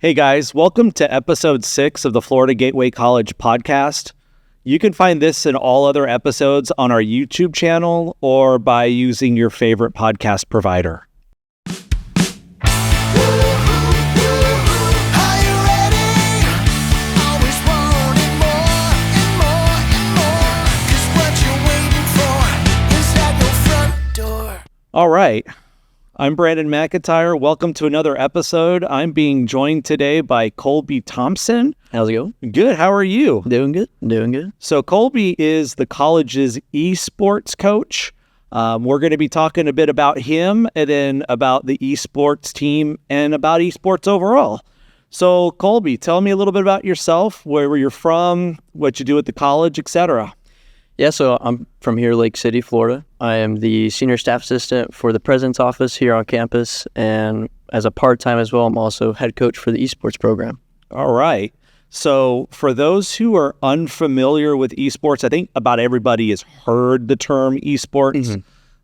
Hey guys, welcome to episode 6 of the Florida Gateway College podcast. You can find this and all other episodes on our YouTube channel or by using your favorite podcast provider. All right. I'm Brandon McIntire. Welcome to another episode. I'm being joined today by Colby Thompson. How's it going? Good. How are you? Doing good. So Colby is the college's esports coach. We're going to be talking a bit about him and then about the esports team and about esports overall. So Colby, tell me a little bit about yourself, where you're from, what you do at the college, etc. Yeah, so I'm from here, Lake City, Florida. I am the senior staff assistant for the president's office here on campus, and as a part-time as well, I'm also head coach for the esports program. All right. So for those who are unfamiliar with esports, I think about everybody has heard the term esports,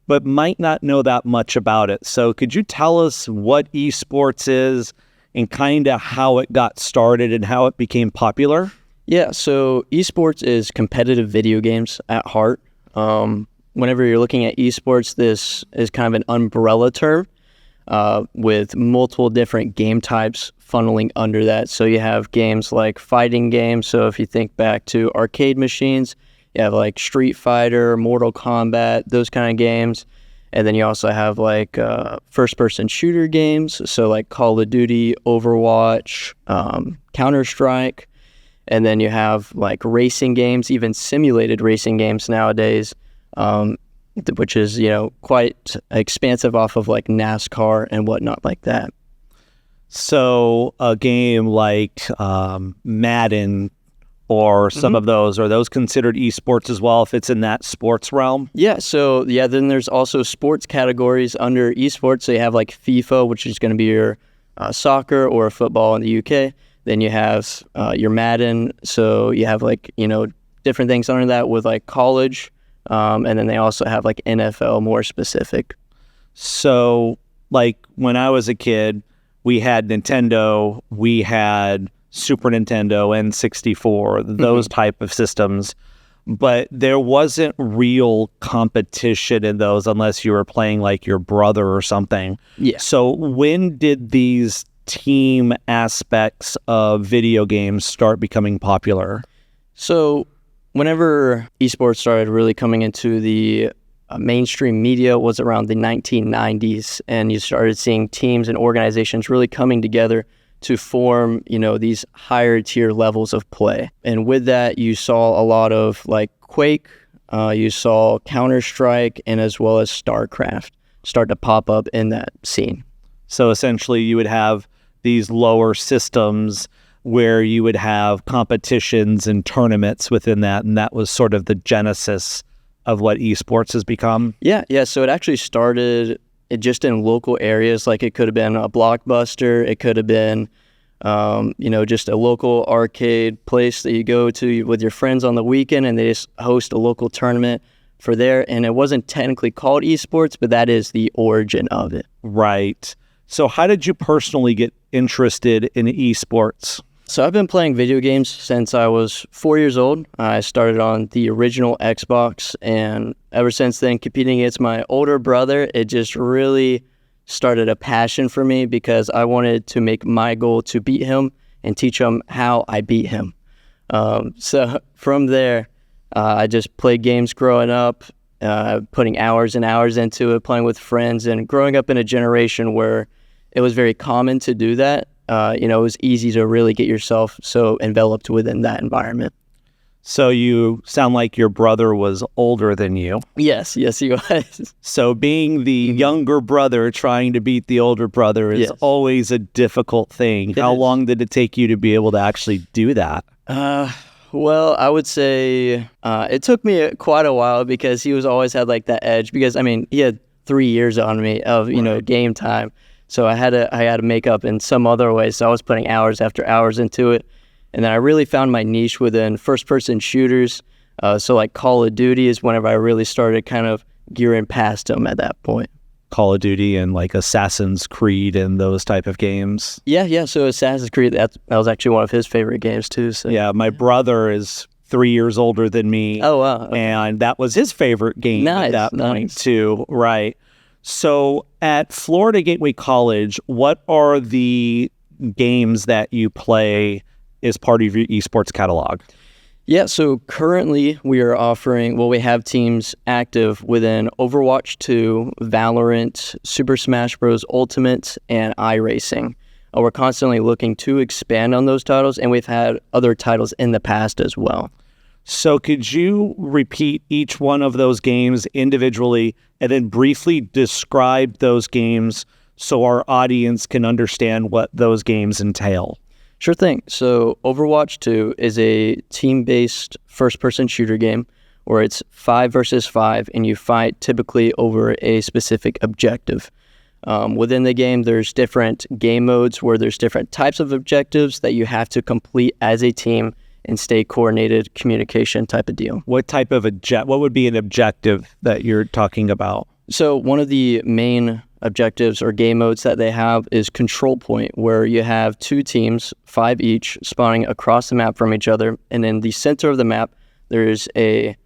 but might not know that much about it. So could you tell us what esports is and kind of how it got started and how it became popular? Yeah, so esports is competitive video games at heart. Whenever you're looking at esports, this is kind of an umbrella term with multiple different game types funneling under that. So you have games like fighting games. So if you think back to arcade machines, you have like Street Fighter, Mortal Kombat, those kind of games. And then you also have like first-person shooter games. So like Call of Duty, Overwatch, Counter-Strike. And then you have like racing games, even simulated racing games nowadays, which is, quite expansive off of like NASCAR and whatnot like that. So a game like Madden or some of those, are those considered esports as well if it's in that sports realm? Yeah, so then there's also sports categories under esports. So you have like FIFA, which is going to be your soccer or football in the UK. Then you have your Madden, so you have like, different things under that with like college, and then they also have like NFL more specific. So like when I was a kid, we had Nintendo, we had Super Nintendo, N64, those type of systems, but there wasn't real competition in those unless you were playing like your brother or something. Yeah. So when did these team aspects of video games start becoming popular? So whenever esports started really coming into the mainstream media was around the 1990s, and you started seeing teams and organizations really coming together to form, these higher tier levels of play. And with that, you saw a lot of like Quake, you saw Counter-Strike, and as well as StarCraft start to pop up in that scene. So essentially you would have these lower systems where you would have competitions and tournaments within that, and that was sort of the genesis of what esports has become? Yeah. So it actually started just in local areas. Like it could have been a Blockbuster, it could have been, just a local arcade place that you go to with your friends on the weekend, and they just host a local tournament for there. And it wasn't technically called esports, but that is the origin of it. Right. So how did you personally get interested in esports? So I've been playing video games since I was 4 years old. I started on the original Xbox, and ever since then, competing against my older brother, it just really started a passion for me because I wanted to make my goal to beat him and teach him how I beat him. So from there, I just played games growing up, putting hours and hours into it, playing with friends, and growing up in a generation where it was very common to do that. It was easy to really get yourself so enveloped within that environment. So you sound like your brother was older than you. Yes, he was. So being the younger brother trying to beat the older brother is always a difficult thing. How long did it take you to be able to actually do that? Well, I would say it took me quite a while because he was always had like that edge because, he had 3 years on me of, game time. So I had to make up in some other way. So I was putting hours after hours into it. And then I really found my niche within first-person shooters. So like Call of Duty is whenever I really started kind of gearing past them at that point. Call of Duty and like Assassin's Creed and those type of games? Yeah. So Assassin's Creed, that was actually one of his favorite games too. So. Yeah, my brother is 3 years older than me. Oh, wow. Okay. And that was his favorite game at that point too. Right. So at Florida Gateway College, what are the games that you play as part of your esports catalog? Yeah, so currently we are offering, we have teams active within Overwatch 2, Valorant, Super Smash Bros. Ultimate, and iRacing. We're constantly looking to expand on those titles, and we've had other titles in the past as well. So could you repeat each one of those games individually and then briefly describe those games so our audience can understand what those games entail? Sure thing. So Overwatch 2 is a team-based first-person shooter game where it's 5 versus 5, and you fight typically over a specific objective. Within the game, there's different game modes where there's different types of objectives that you have to complete as a team and stay coordinated communication type of deal. What type of what would be an objective that you're talking about? So one of the main objectives or game modes that they have is Control Point, where you have 2 teams, 5 each, spawning across the map from each other. And in the center of the map, there's a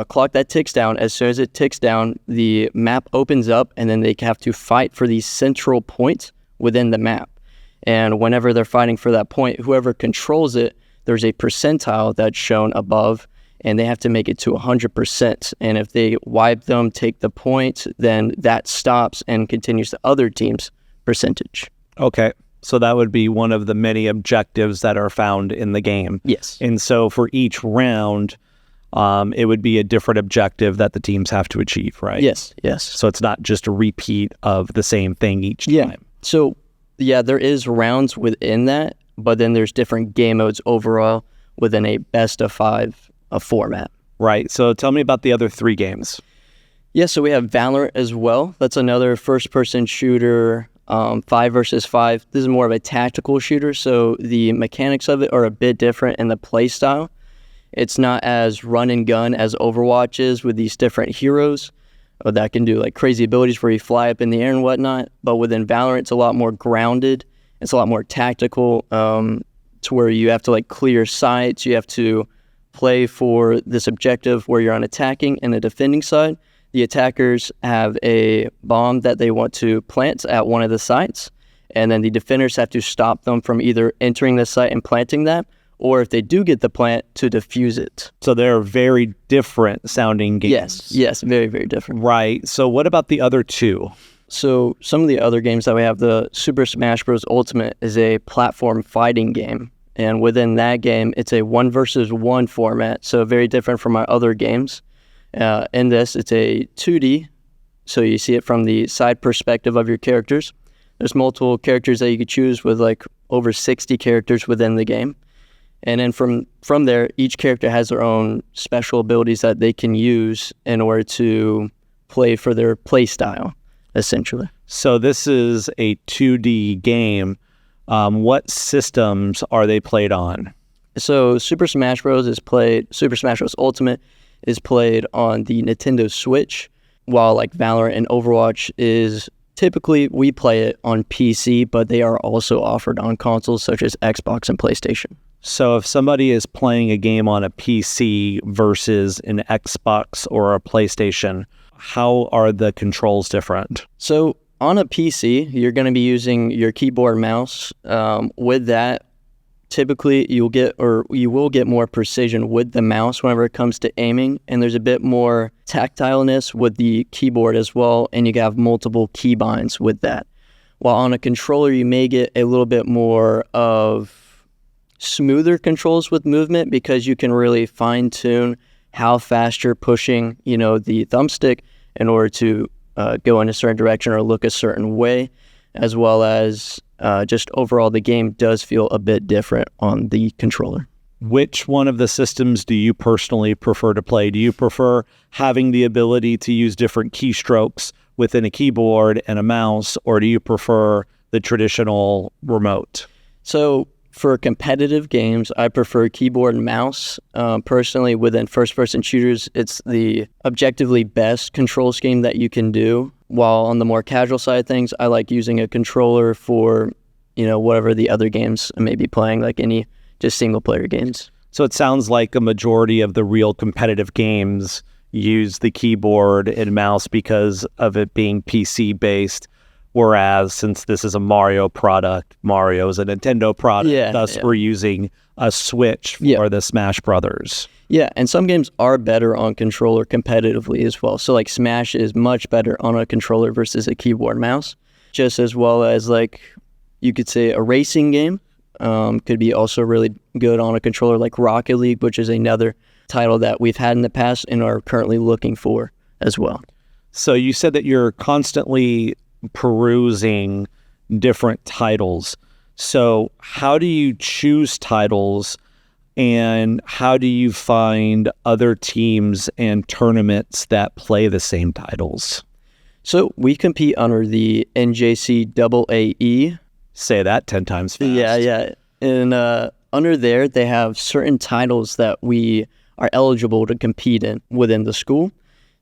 clock that ticks down. As soon as it ticks down, the map opens up, and then they have to fight for the central point within the map. And whenever they're fighting for that point, whoever controls it, there's a percentile that's shown above, and they have to make it to 100%. And if they wipe them, take the point, then that stops and continues the other team's percentage. Okay. So that would be one of the many objectives that are found in the game. Yes. And so for each round, it would be a different objective that the teams have to achieve, right? Yes. So it's not just a repeat of the same thing each time. So, there is rounds within that, but then there's different game modes overall within a best of 5 format. Right. So tell me about the other 3 games. Yeah, so we have Valorant as well. That's another first-person shooter, 5 versus 5. This is more of a tactical shooter, so the mechanics of it are a bit different in the play style. It's not as run and gun as Overwatch is with these different heroes that can do like crazy abilities where you fly up in the air and whatnot. But within Valorant, it's a lot more grounded. It's a lot more tactical, to where you have to like clear sites. You have to play for this objective where you're on attacking and the defending side. The attackers have a bomb that they want to plant at one of the sites, and then the defenders have to stop them from either entering the site and planting that, or if they do get the plant, to defuse it. So they're very different sounding games. Yes, very, very different. Right. So what about the other 2? So some of the other games that we have, the Super Smash Bros. Ultimate is a platform fighting game. And within that game, it's a 1 versus 1 format, so very different from our other games. In this, it's a 2D, so you see it from the side perspective of your characters. There's multiple characters that you could choose with like over 60 characters within the game. And then from there, each character has their own special abilities that they can use in order to play for their play style, essentially. So this is a 2D game. What systems are they played on? So Super Smash Bros. Super Smash Bros. Ultimate is played on the Nintendo Switch, while like Valorant and Overwatch is typically we play it on PC, but they are also offered on consoles such as Xbox and PlayStation. So if somebody is playing a game on a PC versus an Xbox or a PlayStation, how are the controls different? So on a PC, you're going to be using your keyboard mouse. With that, typically you will get more precision with the mouse whenever it comes to aiming, and there's a bit more tactileness with the keyboard as well, and you can have multiple keybinds with that. While on a controller, you may get a little bit more of smoother controls with movement because you can really fine-tune how fast you're pushing, the thumbstick in order to go in a certain direction or look a certain way, as well as just overall the game does feel a bit different on the controller. Which one of the systems do you personally prefer to play? Do you prefer having the ability to use different keystrokes within a keyboard and a mouse, or do you prefer the traditional remote? So For competitive games, I prefer keyboard and mouse. Personally, within first-person shooters, it's the objectively best control scheme that you can do. While on the more casual side of things, I like using a controller for, whatever the other games I may be playing, like any just single-player games. So it sounds like a majority of the real competitive games use the keyboard and mouse because of it being PC-based. Whereas since this is a Mario product, Mario is a Nintendo product, thus we're using a Switch for the Smash Brothers. Yeah, and some games are better on controller competitively as well. So like Smash is much better on a controller versus a keyboard mouse, just as well as like you could say a racing game could be also really good on a controller, like Rocket League, which is another title that we've had in the past and are currently looking for as well. So you said that you're constantly perusing different titles. So how do you choose titles, and how do you find other teams and tournaments that play the same titles? So we compete under the NJCAA. Say that 10 times fast. Yeah. And under there, they have certain titles that we are eligible to compete in within the school.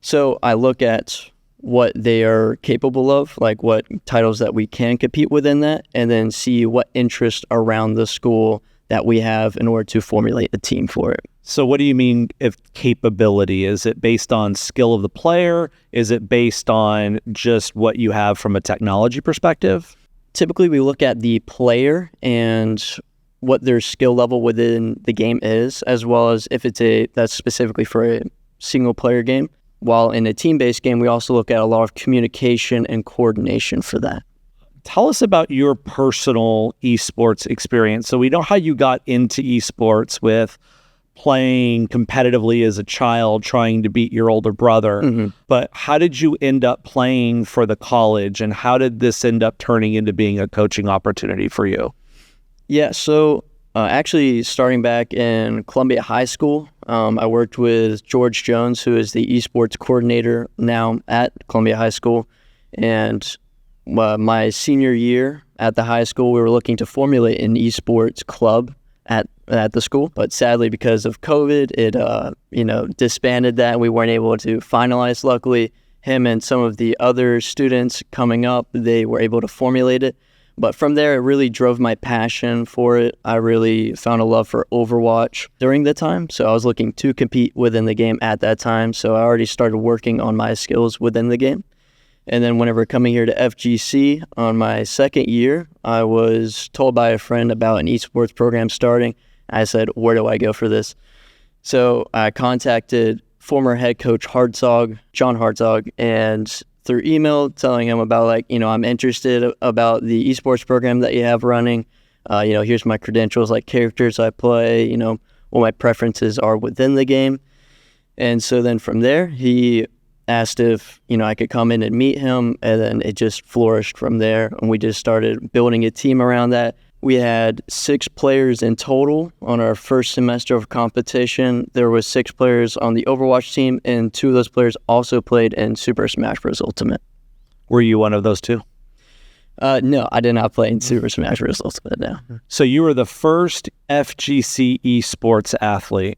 So I look at what they are capable of, like what titles that we can compete within that, and then see what interest around the school that we have in order to formulate a team for it. So what do you mean if capability? Is it based on skill of the player? Is it based on just what you have from a technology perspective? Typically, we look at the player and what their skill level within the game is, as well as if that's specifically for a single player game. While in a team-based game, we also look at a lot of communication and coordination for that. Tell us about your personal esports experience. So we know how you got into esports with playing competitively as a child, trying to beat your older brother. But how did you end up playing for the college, and how did this end up turning into being a coaching opportunity for you? Yeah, so actually starting back in Columbia High School, I worked with George Jones, who is the esports coordinator now at Columbia High School. And my senior year at the high school, we were looking to formulate an esports club at the school. But sadly, because of COVID, it disbanded that, and we weren't able to finalize. Luckily, him and some of the other students coming up, they were able to formulate it. But from there, it really drove my passion for it. I really found a love for Overwatch during the time. So I was looking to compete within the game at that time. So I already started working on my skills within the game. And then whenever coming here to FGC on my second year, I was told by a friend about an esports program starting. I said, where do I go for this? So I contacted former head coach John Hartzog, and through email telling him about I'm interested about the esports program that you have running. Here's my credentials, like characters I play, what my preferences are within the game. And so then from there, he asked if, I could come in and meet him, and then it just flourished from there. And we just started building a team around that. We had 6 players in total on our first semester of competition. There was 6 players on the Overwatch team, and 2 of those players also played in Super Smash Bros. Ultimate. Were you one of those 2? No, I did not play in Super Smash Bros. Ultimate, no. So you were the first FGC E-Sports athlete.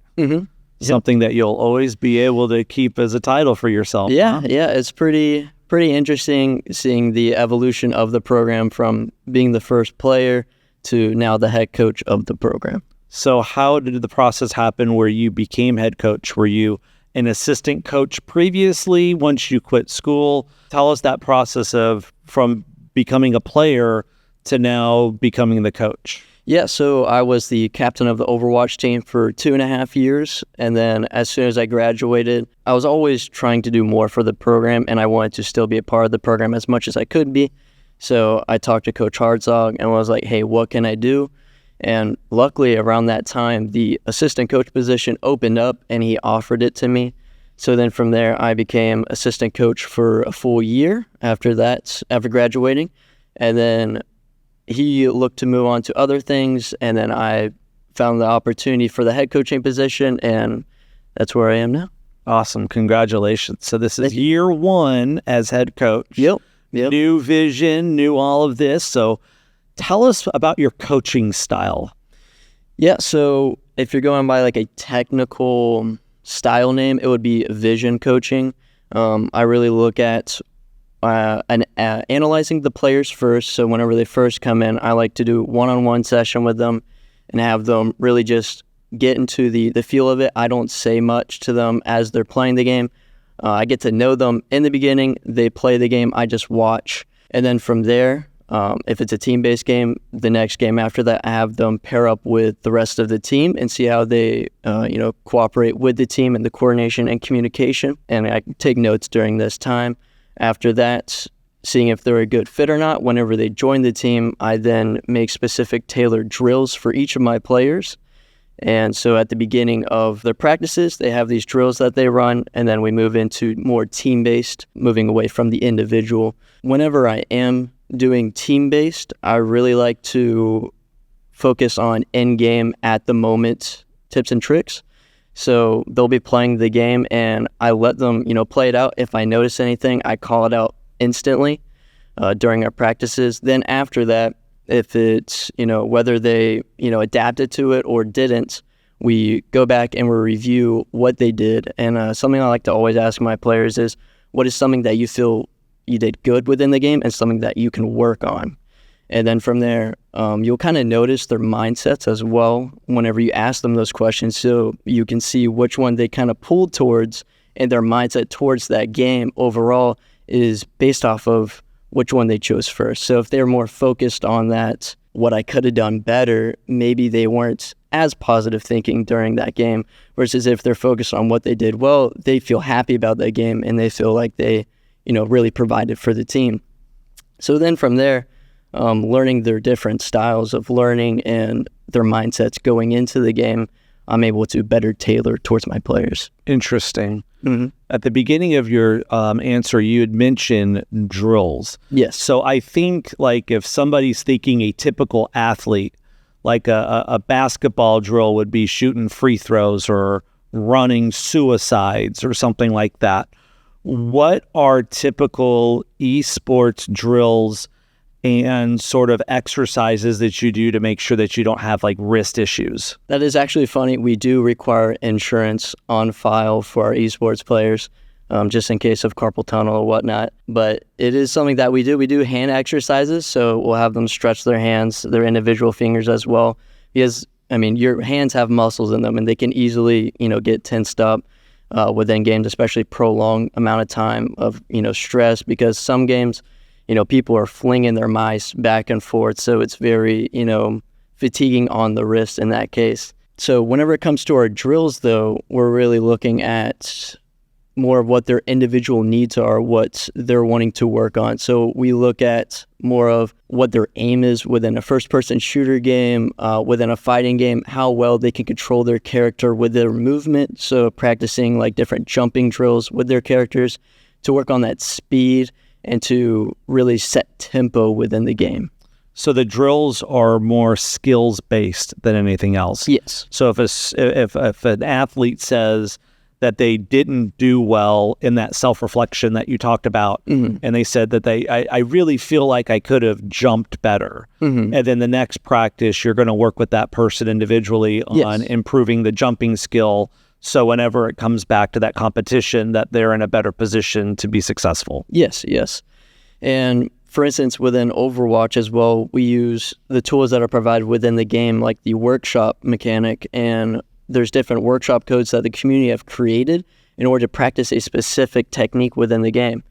Something that you'll always be able to keep as a title for yourself. Yeah, it's pretty interesting seeing the evolution of the program from being the first player to now the head coach of the program. So how did the process happen where you became head coach? Were you an assistant coach previously once you quit school? Tell us that process of from becoming a player to now becoming the coach. Yeah, so I was the captain of the Overwatch team for 2.5 years. And then as soon as I graduated, I was always trying to do more for the program, and I wanted to still be a part of the program as much as I could be. So I talked to Coach Hartzog and was like, hey, what can I do? And luckily around that time, the assistant coach position opened up and he offered it to me. So then from there, I became assistant coach for a full year after graduating. And then he looked to move on to other things. And then I found the opportunity for the head coaching position, and that's where I am now. Awesome. Congratulations. So this is year 1 as head coach. Yep. New vision, new all of this. So tell us about your coaching style. Yeah, so if you're going by like a technical style name, it would be vision coaching. I really look at analyzing the players first. So whenever they first come in, I like to do one-on-one session with them and have them really just get into the feel of it. I don't say much to them as they're playing the game. I get to know them in the beginning. They play the game. I just watch. And then from there, if it's a team-based game, the next game after that, I have them pair up with the rest of the team and see how they, cooperate with the team and the coordination and communication. And I take notes during this time. After that, seeing if they're a good fit or not. Whenever they join the team, I then make specific tailored drills for each of my players. And so at the beginning of their practices, they have these drills that they run, and then we move into more team-based, moving away from the individual. Whenever I am doing team-based, I really like to focus on in-game, at-the-moment tips and tricks. So they'll be playing the game, and I let them, play it out. If I notice anything, I call it out instantly during our practices. Then after that, if it's, whether they, adapted to it or didn't, we go back and we review what they did. And something I like to always ask my players is, what is something that you feel you did good within the game and something that you can work on? And then from there, you'll kind of notice their mindsets as well whenever you ask them those questions, so you can see which one they kind of pulled towards, and their mindset towards that game overall is based off of which one they chose first. So if they're more focused on that, what I could have done better, maybe they weren't as positive thinking during that game, versus if they're focused on what they did well, they feel happy about that game and they feel like they, really provided for the team. So then from there, learning their different styles of learning and their mindsets going into the game, I'm able to better tailor towards my players. Interesting. Mm-hmm. At the beginning of your answer, you had mentioned drills. Yes. So I think like if somebody's thinking a typical athlete, like a basketball drill would be shooting free throws or running suicides or something like that. What are typical esports drills and sort of exercises that you do to make sure that you don't have like wrist issues? That is actually funny. We do require insurance on file for our esports players, just in case of carpal tunnel or whatnot. But it is something that we do. We do hand exercises, so we'll have them stretch their hands, their individual fingers as well. Because, your hands have muscles in them, and they can easily, get tensed up within games, especially prolonged amount of time of, stress, because some games, people are flinging their mice back and forth, so it's very, fatiguing on the wrist in that case. So whenever it comes to our drills, though, we're really looking at more of what their individual needs are, what they're wanting to work on. So we look at more of what their aim is within a first-person shooter game, within a fighting game, how well they can control their character with their movement. So practicing like different jumping drills with their characters to work on that speed and to really set tempo within the game. So the drills are more skills-based than anything else. Yes. So if an athlete says that they didn't do well in that self-reflection that you talked about, mm-hmm. and they said that I really feel like I could have jumped better, mm-hmm. and then the next practice you're going to work with that person individually on improving the jumping skill, so whenever it comes back to that competition, that they're in a better position to be successful. Yes. And for instance, within Overwatch as well, we use the tools that are provided within the game, like the workshop mechanic, and there's different workshop codes that the community have created in order to practice a specific technique within the game.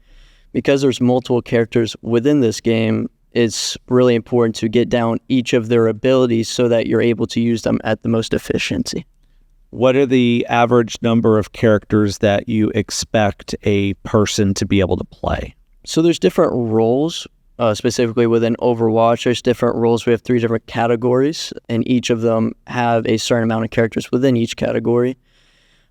Because there's multiple characters within this game, it's really important to get down each of their abilities so that you're able to use them at the most efficiency. What are the average number of characters that you expect a person to be able to play? So there's different roles. Specifically within Overwatch, there's different roles. We have 3 different categories, and each of them have a certain amount of characters within each category.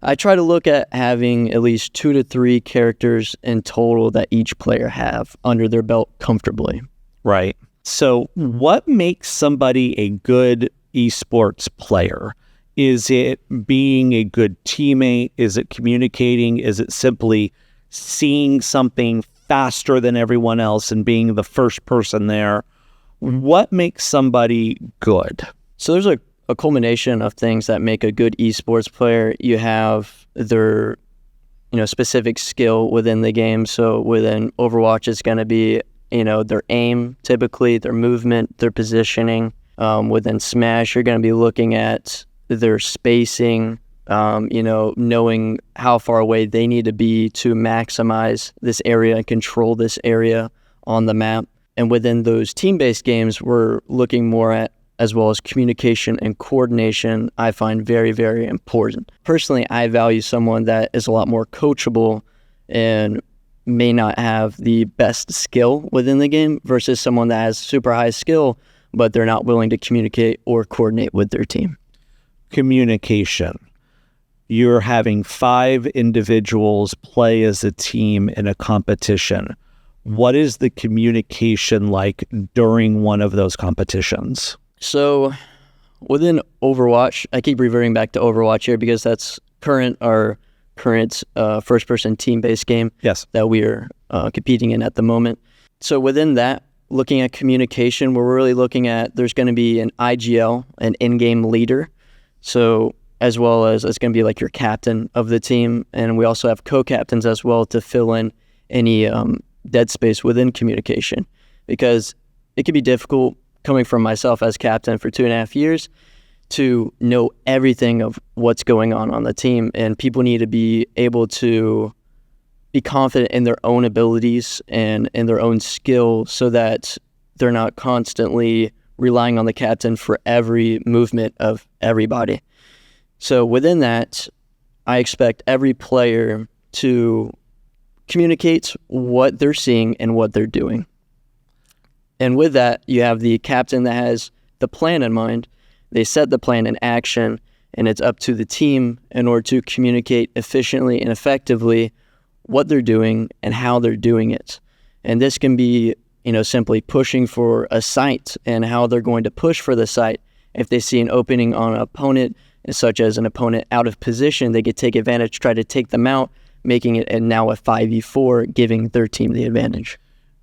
I try to look at having at least 2 to 3 characters in total that each player have under their belt comfortably. Right. So what makes somebody a good esports player? Is it being a good teammate? Is it communicating? Is it simply seeing something faster than everyone else and being the first person there? What makes somebody good? So there's a culmination of things that make a good esports player. You have their, specific skill within the game. So within Overwatch, it's going to be, their aim, typically, their movement, their positioning. Within Smash, you're going to be looking at their spacing, knowing how far away they need to be to maximize this area and control this area on the map. And within those team-based games, we're looking more at, as well as communication and coordination, I find very, very important. Personally, I value someone that is a lot more coachable and may not have the best skill within the game versus someone that has super high skill, but they're not willing to communicate or coordinate with their team. Communication. You're having 5 individuals play as a team in a competition. What is the communication like during one of those competitions? So within Overwatch, I keep reverting back to Overwatch here because that's our current first-person team-based game that we are competing in at the moment. So within that, looking at communication, we're really looking at, there's going to be an IGL, an in-game leader, so as well as it's going to be like your captain of the team, and we also have co-captains as well to fill in any dead space within communication, because it can be difficult coming from myself as captain for 2.5 years to know everything of what's going on the team, and people need to be able to be confident in their own abilities and in their own skill so that they're not constantly relying on the captain for every movement of everybody. So within that, I expect every player to communicate what they're seeing and what they're doing. And with that, you have the captain that has the plan in mind. They set the plan in action, and it's up to the team in order to communicate efficiently and effectively what they're doing and how they're doing it. And this can be, simply pushing for a site and how they're going to push for the site. If they see an opening on an opponent, such as an opponent out of position, they could take advantage, try to take them out, making it now a 5v4, giving their team the advantage.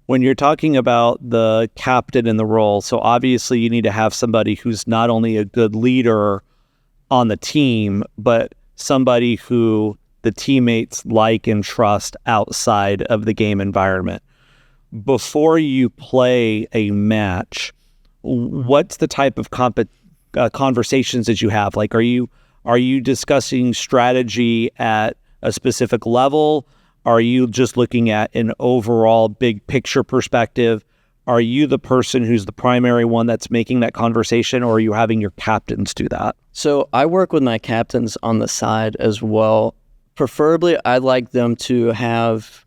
When you're talking about the captain in the role, so obviously you need to have somebody who's not only a good leader on the team, but somebody who the teammates like and trust outside of the game environment. Before you play a match, what's the type of conversations that you have? Like, are you discussing strategy at a specific level? Are you just looking at an overall big picture perspective? Are you the person who's the primary one that's making that conversation, or are you having your captains do that? So I work with my captains on the side as well. Preferably, I'd like them to have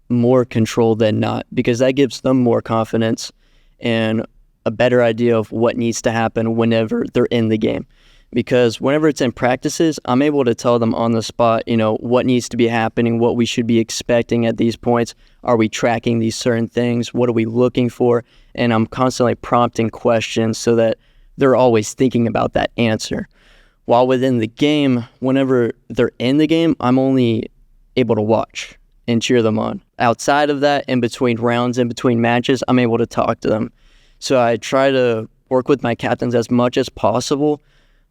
more control than not, because that gives them more confidence and a better idea of what needs to happen whenever they're in the game. Because whenever it's in practices, I'm able to tell them on the spot, what needs to be happening, what we should be expecting at these points. Are we tracking these certain things? What are we looking for? And I'm constantly prompting questions so that they're always thinking about that answer. While within the game, whenever they're in the game, I'm only able to watch and cheer them on. Outside of that, in between rounds, in between matches, I'm able to talk to them. So I try to work with my captains as much as possible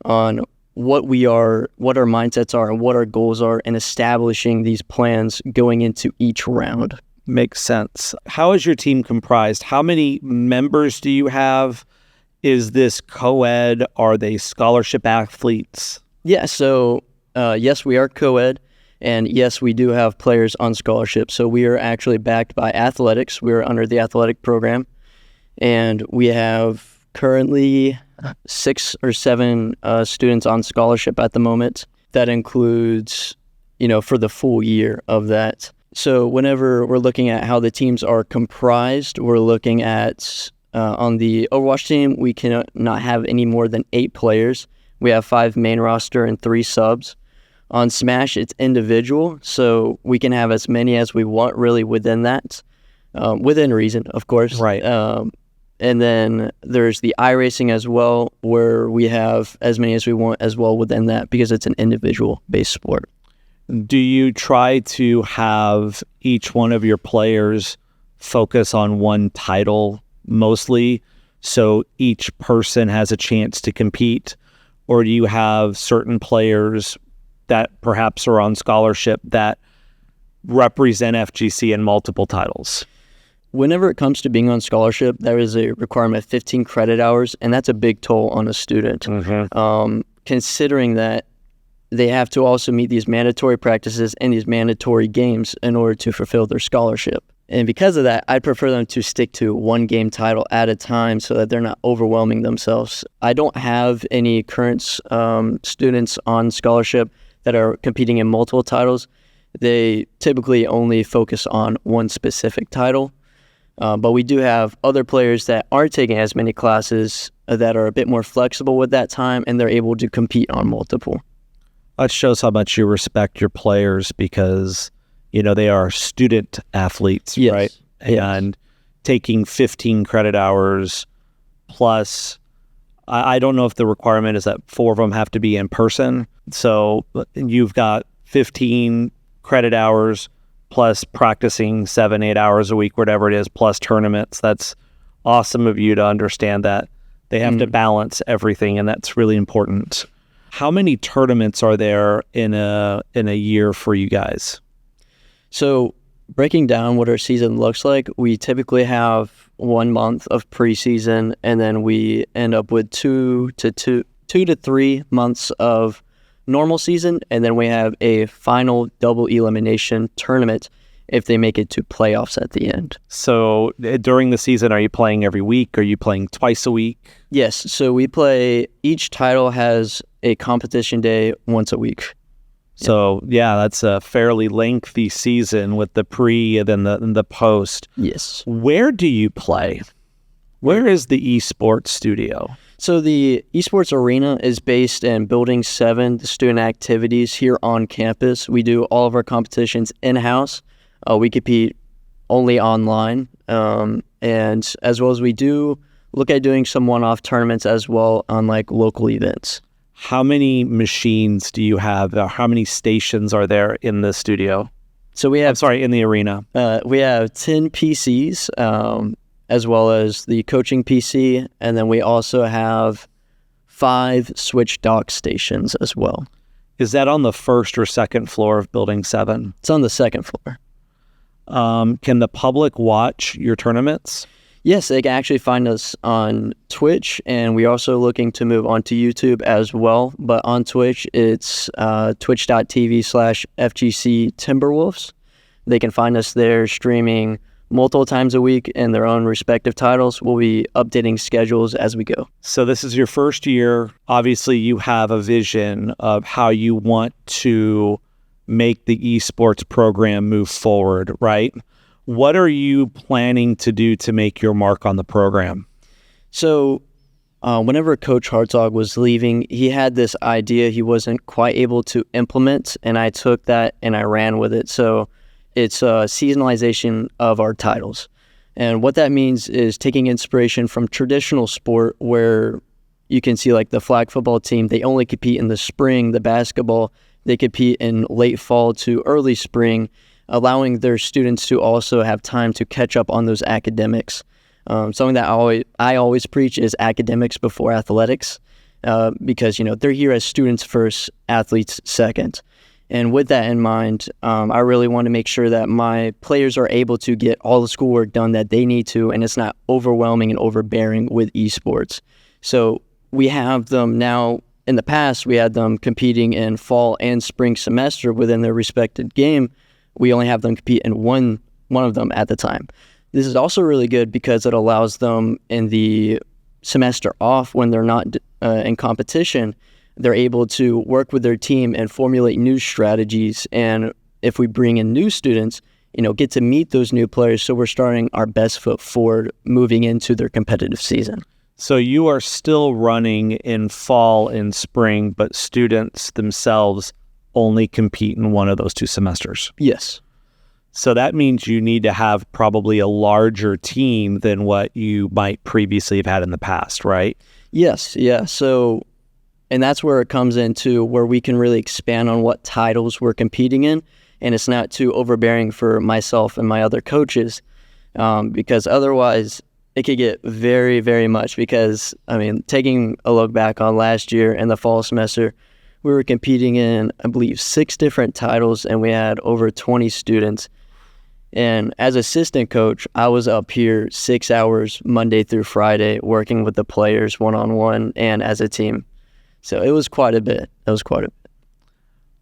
on what our mindsets are and what our goals are, and establishing these plans going into each round. Makes sense. How is your team comprised? How many members do you have? Is this co-ed? Are they scholarship athletes? Yeah, so yes, we are co-ed, and yes, we do have players on scholarship. So we are actually backed by athletics. We're under the athletic program, and we have currently 6 or 7 students on scholarship at the moment. That includes, for the full year of that. So whenever we're looking at how the teams are comprised, we're looking at, on the Overwatch team, we cannot have any more than 8 players. We have 5 main roster and 3 subs. On Smash, it's individual, so we can have as many as we want really within that, within reason, of course. Right. And then there's the iRacing as well, where we have as many as we want as well within that, because it's an individual-based sport. Do you try to have each one of your players focus on one title mostly, so each person has a chance to compete? or do you have certain players that perhaps are on scholarship that represent FGC in multiple titles? Whenever it comes to being on scholarship, there is a requirement of 15 credit hours, and that's a big toll on a student. Considering that they have to also meet these mandatory practices and these mandatory games in order to fulfill their scholarship. And because of that, I prefer them to stick to one game title at a time so that they're not overwhelming themselves. I don't have any current students on scholarship that are competing in multiple titles. They typically only focus on one specific title. But we do have other players that aren't taking as many classes that are a bit more flexible with that time, and they're able to compete on multiple. That shows how much you respect your players because, they are student athletes, yes. right? And taking 15 credit hours plus, I don't know if the requirement is that 4 of them have to be in person. So you've got 15 credit hours plus practicing 7-8 hours a week, whatever it is, plus tournaments. That's awesome of you to understand that they have to balance everything, and that's really important. How many tournaments are there in a year for you guys? So breaking down what our season looks like, we typically have 1 month of preseason, and then we end up with 2 to 3 months of normal season, and then we have a final double elimination tournament if they make it to playoffs at the end. So during the season, are you playing every week? Are you playing twice a week? Yes. So we play, each title has a competition day once a week. So that's a fairly lengthy season with the pre and then the post. Yes. Where do you play? Where is the esports studio? So the esports arena is based in Building 7, the student activities here on campus. We do all of our competitions in-house. We compete only online. And as well as we do look at doing some one-off tournaments as well on local events. How many machines do you have? How many stations are there in the studio? So we have... in the arena. We have 10 PCs, as well as the coaching PC, and then we also have 5 switch dock stations as well. Is that on the first or second floor of Building 7? It's on the second floor. Can the public watch your tournaments? Yes, they can actually find us on Twitch, and we're also looking to move on to YouTube as well. But on Twitch, it's twitch.tv/FGC Timberwolves. They can find us there streaming multiple times a week in their own respective titles. We'll be updating schedules as we go. So this is your first year. Obviously, you have a vision of how you want to make the esports program move forward, right? What are you planning to do to make your mark on the program? So whenever Coach Hartzog was leaving, he had this idea he wasn't quite able to implement, and I took that and I ran with it. So it's a seasonalization of our titles. And what that means is taking inspiration from traditional sport where you can see the flag football team, they only compete in the spring. The basketball, they compete in late fall to early spring, allowing their students to also have time to catch up on those academics. Something that I always preach is academics before athletics, because they're here as students first, athletes second. And with that in mind, I really want to make sure that my players are able to get all the schoolwork done that they need to, and it's not overwhelming and overbearing with esports. So we have them now. In the past, we had them competing in fall and spring semester within their respected game. We only have them compete in one of them at the time. This is also really good because it allows them in the semester off when they're not in competition, they're able to work with their team and formulate new strategies. And if we bring in new students, get to meet those new players. So we're starting our best foot forward moving into their competitive season. So you are still running in fall and spring, but students themselves only compete in one of those 2 semesters. Yes. So that means you need to have probably a larger team than what you might previously have had in the past, right? Yes. Yeah. So, and that's where it comes into where we can really expand on what titles we're competing in. And it's not too overbearing for myself and my other coaches, because otherwise It could get very, very much because, I mean, taking a look back on last year and the fall semester, we were competing in, I believe, 6 different titles, and we had over 20 students. And as assistant coach, I was up here 6 hours Monday through Friday working with the players one-on-one and as a team. So it was quite a bit.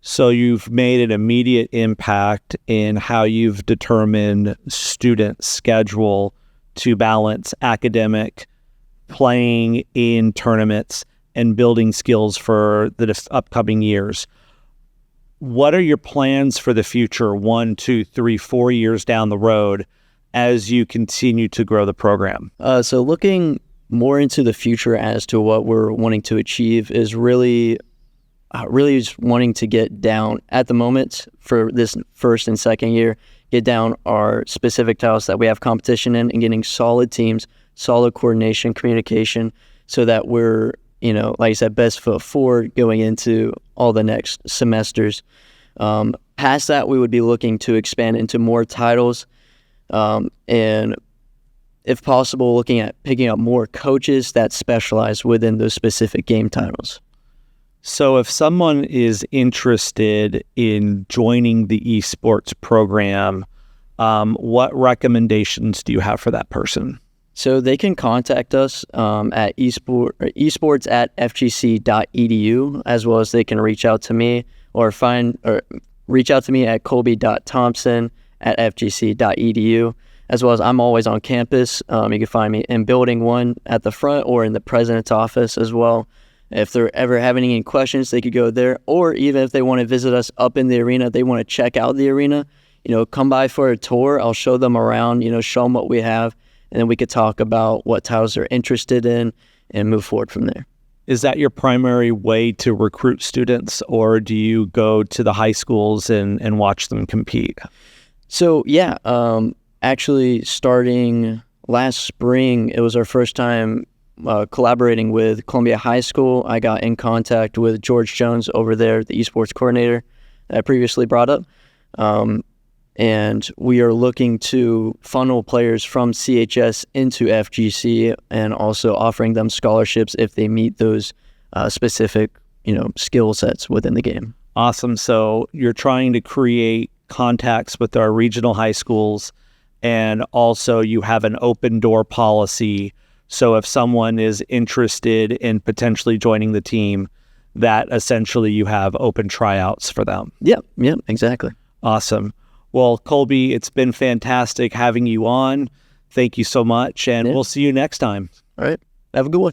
So you've made an immediate impact in how you've determined student schedule to balance academic, playing in tournaments, and building skills for the upcoming years. What are your plans for the future, 1, 2, 3, 4 years down the road as you continue to grow the program? So looking more into the future as to what we're wanting to achieve is really just wanting to get down at the moment for this first and second year, get down our specific titles that we have competition in and getting solid teams, solid coordination, communication, so that we're, like I said, best foot forward going into all the next semesters. Past that, we would be looking to expand into more titles, and if possible, looking at picking up more coaches that specialize within those specific game titles. So if someone is interested in joining the esports program, what recommendations do you have for that person? So they can contact us at esports@fgc.edu, as well as they can reach out to me or reach out to me at colby.thompson@fgc.edu, as well as I'm always on campus. You can find me in Building 1 at the front or in the president's office as well. If they're ever having any questions, they could go there, or even if they want to visit us up in the arena, they want to check out the arena, come by for a tour. I'll show them around, show them what we have, and then we could talk about what titles they're interested in and move forward from there. Is that your primary way to recruit students, or do you go to the high schools and watch them compete? So, yeah, actually starting last spring, it was our first time collaborating with Columbia High School. I got in contact with George Jones over there, the esports coordinator that I previously brought up. And we are looking to funnel players from CHS into FGC and also offering them scholarships if they meet those specific, skill sets within the game. Awesome. So you're trying to create contacts with our regional high schools, and also you have an open door policy. So if someone is interested in potentially joining the team, that essentially you have open tryouts for them. Yep, exactly. Awesome. Well, Colby, it's been fantastic having you on. Thank you so much, and we'll see you next time. All right. Have a good one.